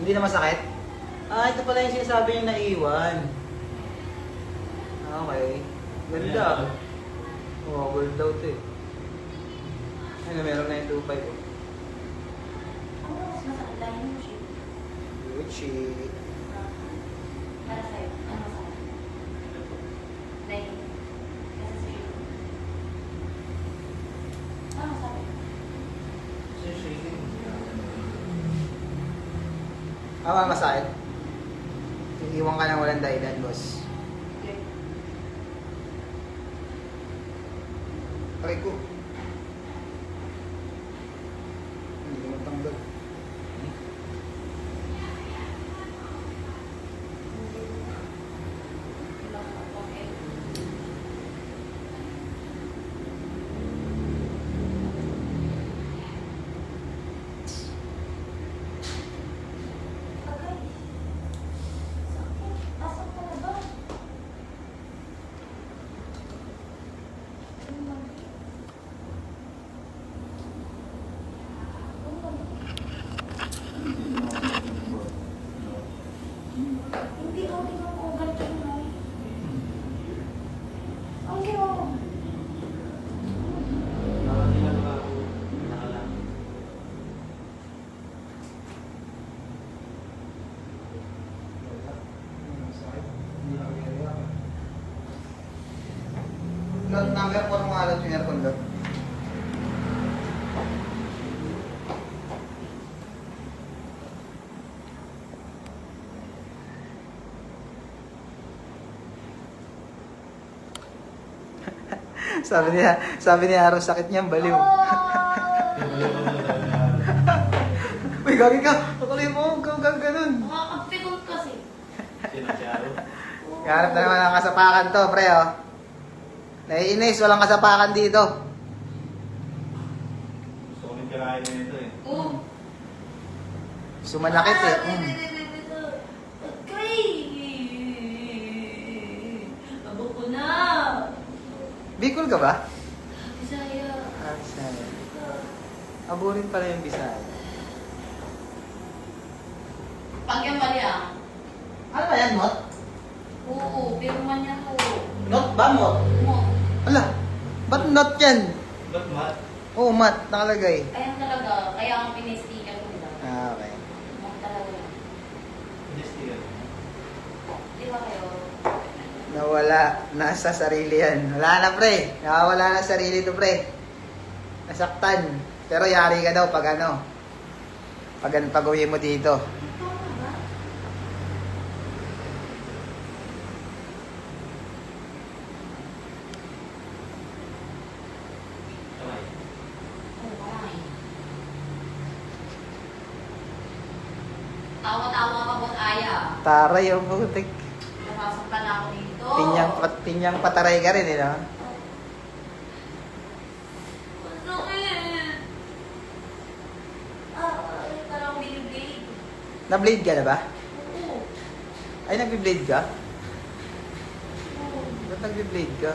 Hindi na masakit? Ah, ito pala yung sinasabi niya naiwan. Okay. Ganda. Oo, gold daw ito eh. Ano, meron na yung 2.5 oh. Ano mas masakit tayo mo siya? Gucci. Para sa'yo, ano masakit? Dahil, kasi sa'yo. Ano masakit? Ah, masakit? Iiwan ka ng walang dahilan, boss. Aray ko. Hindi ko matanggal. Hindi ko tingnan ko ganito na. Ang ginawa. Lot number 4 mga lot yung aircon lot. sabi niya Aaron, sakit niyang baliw. Uy, gagi ka! Patuloy mo, huwag kang ganun. Makakapikot kasi. Kaharap na naman ang kasapakan to, pre, oh. Naiinis, walang kasapakan dito. Sulit kirahin na ito eh. Oo. Sumanakit eh. Okay. Abo ko na. Bicol ka ba? Bisaya. Ah, Bisaya. Aburin pala yung Bisaya. Pag yung mali ah. Ano ba yan, Mot? Oo, pero man yan po. Not ba, Mot? Mo. Ala, ba't not yan? Ba't mat? Oo, Mat, nakalagay. Ayan talaga. Kaya ang pinistikan ko nila. Ah, okay. Mo talaga. Just here. Di ba kayo? Nawala. Nasa sarili yan. Wala na, pre. Nakawala na sarili to, pre. Nasaktan. Pero yari ka daw pag ano. Pag uwi mo dito. Ito ka ba? Kamay. Oo, kamay. Tawa-tawa ka boss Aya. Taray, yung putik. Napasok pa na ako dito. Pinyang pataray ka rin, eh, no? Masakit. Ah, parang biniblade. Na-blade ka na ba? Oo. Ay, nagbi-blade ka? Oo. Ba't nagbi-blade ka?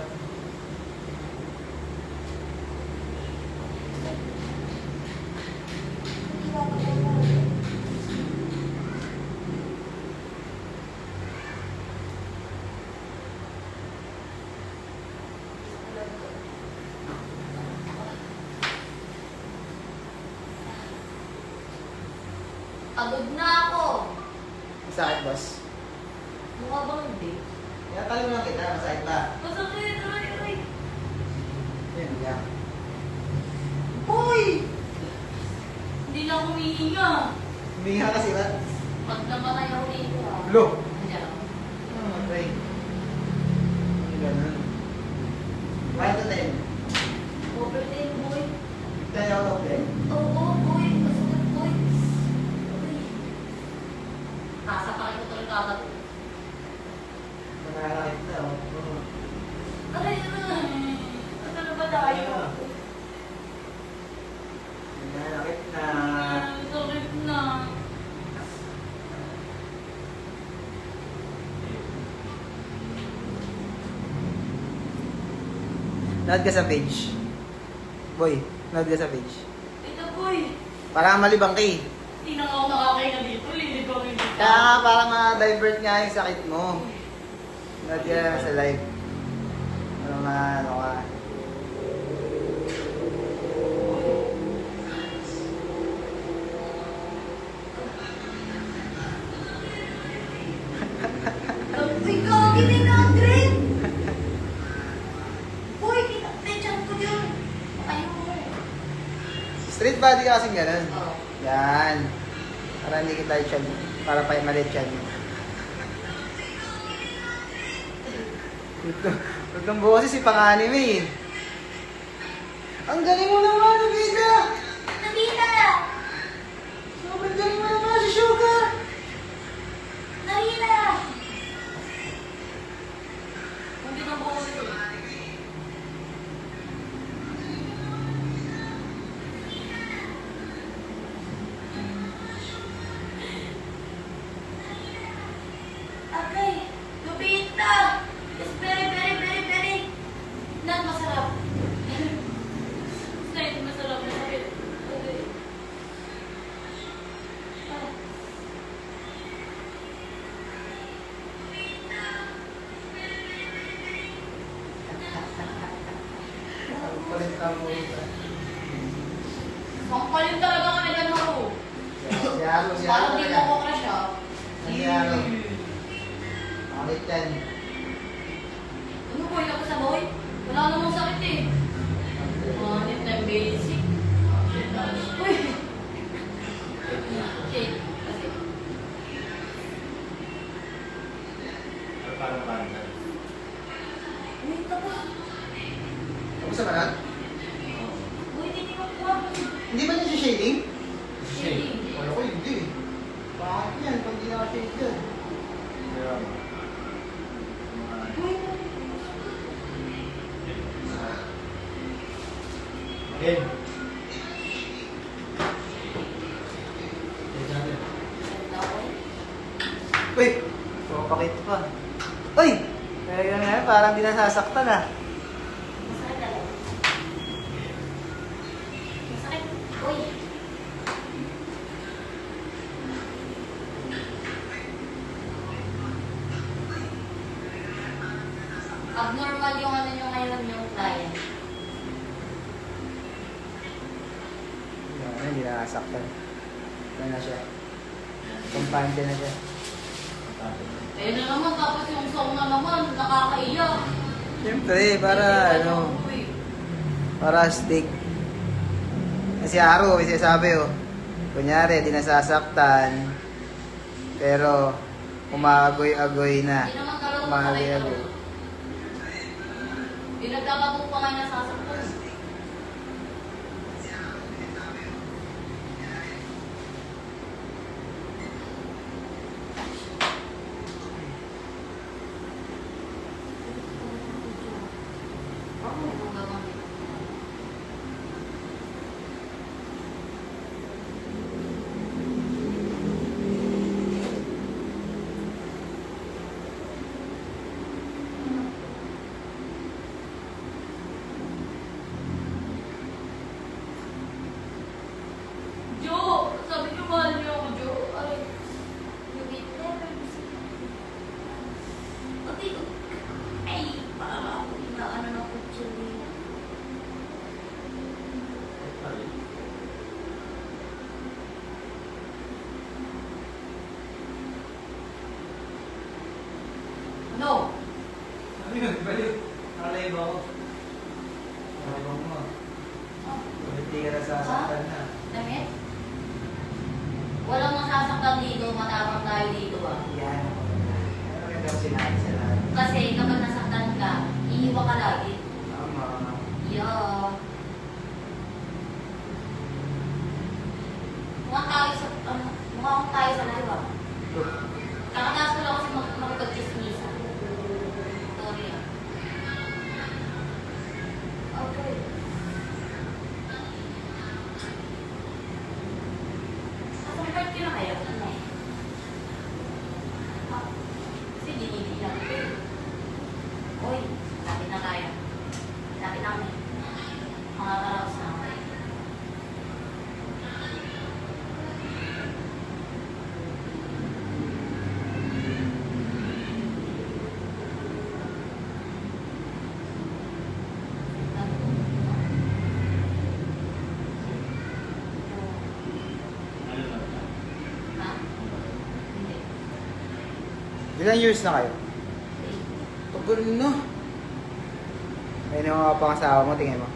Hindi ba ako Pagod na ako. Masakit, boss. Mukha bang hindi? Tinatanong lang kita, masakit ba? Masakit, aray. Yan, yan. Uy! Hindi na ako humihinga. Huminga kasi ba? Pag namatay ako dito ah. Lo! Hindi ako. Oh, pre. Ganun. Kaya ito din. Overtime, boy. Tayo ako din. Oo, boy. Masakit, boy. Uy. Kasapakit ko tuloy kagat. Nakakakit na, oh. Aray, aray. Ano na ba tayo? Nakakakit na. Sakit na. Nod ka sa page. Boy, nod ka sa page. Ito, boy. Para malibang ka eh. Hindi na ako makakahinga dito. Liligaw yung dito. Kaya nga, para ma-divert nga yung sakit mo. Not yan sa live. Ano nga, ano ka. Uy, kagi na yung 100! Uy, tinatensyon ko dyan. Ayaw mo. Street body ka kasing ganun. Oo. Yan. Para hindi kita chan. Para pa malit chan. Itong boses si pang-anime eh. Ang galing mo naman, Nabita! Nabita! Sobrang galing mo naman si Sugar! Nabita! Hindi na po ako. Okay, Nabita! It's very, not masarap. It's not masarap. Masarap. Okay. Ah. Palit ka mo ito. Mangpalim talaga kami na mo. Si Aro, si Aro Parang di mo talaga. ko crush ah. Si Aro. Malit yan. Ano boy, ako sa boy? Wala namang sakit eh. Manit na yung basic. Uy! Shit. Kasi. Ano parang banda? Uy, tapa. Kamusta ba lang? Uy, tiniwan ko ako. Hindi ba niya si shading? Shading. Wala ko hindi eh. Bakit yan? Pag di naka-shade yan. Kaya ba? Uy, Again. ganda ko eh. Uy! Pumapakit pa. Uy! Kaya nga, parang di nasasaktan ah. Masakit talaga. Masakit. Uy. Abnormal yung ano nyo ngayon yung client. Yan, hindi nasasaktan. Yan na siya. Kumpante na siya. Eh na naman, tapos yung song na naman, nakakaiyak. Siyempre, para ano, Uy. para stick. Si Aro, may sinasabi oh. Kunyari, di nasasaktan. Pero, umaagoy-agoy na. Hindi naman talaga Umaagoy-agoy. Pinagkakato pa nga yung nasasaktan. Jo, sabi niyo mahal niyo ako, Jo. Ay, you will never see. Pati, ay, parang ako inaano ng kutsi niya. Ano? Ano yun? Baliw. Nakalive ako. Habang mo. Ah, Hindi ka nasasaktan na. damit? Walang masasaktan dito, matapang tayo dito ah. Yan. Ano ganda ko sinabi sa lahat. Kasi kapag nasaktan ka, iiwa ka lagi. Tama. Yeah. Mukhang tayo sa, mukhang tayo sa live ah. Kakataas ko lang kasi makipag-chismisa. Sorry ah. Okay. Asang part yun na kaya? Ano eh? Ah, kasi dinidi lang ito eh. Ilang years na kayo? Tagal na. Ayun yung mga pangasawa mo, tingin mo.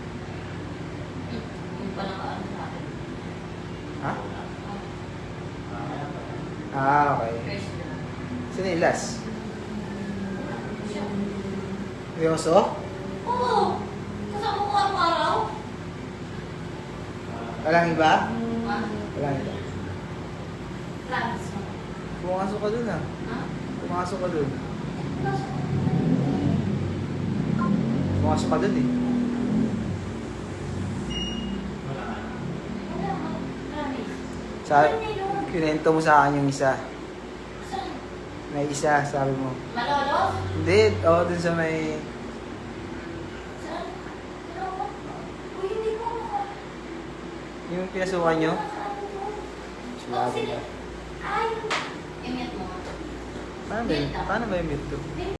Yung pa nakaano sa akin. Ha? Ah, okay. First na. Sino yung last? Siya. Yoso? Oo! Kasama ko araw-araw. Walang iba? Ha? Walang iba. Plans mo. Pumasok ka dun ah. Ha? Pumasok ka dun. Wala. Pumasok ka dun eh. Wala ka. Wala. Promise. Sa, kinento mo sa akin yung isa. Saan? May isa, sabi mo. Malolo? Hindi, dun sa may... Saan? Ano? Uy, hindi ko ako. Yung pinasukan nyo? Oh, sige. Ay! Imit mo. Paano ba yung mute to?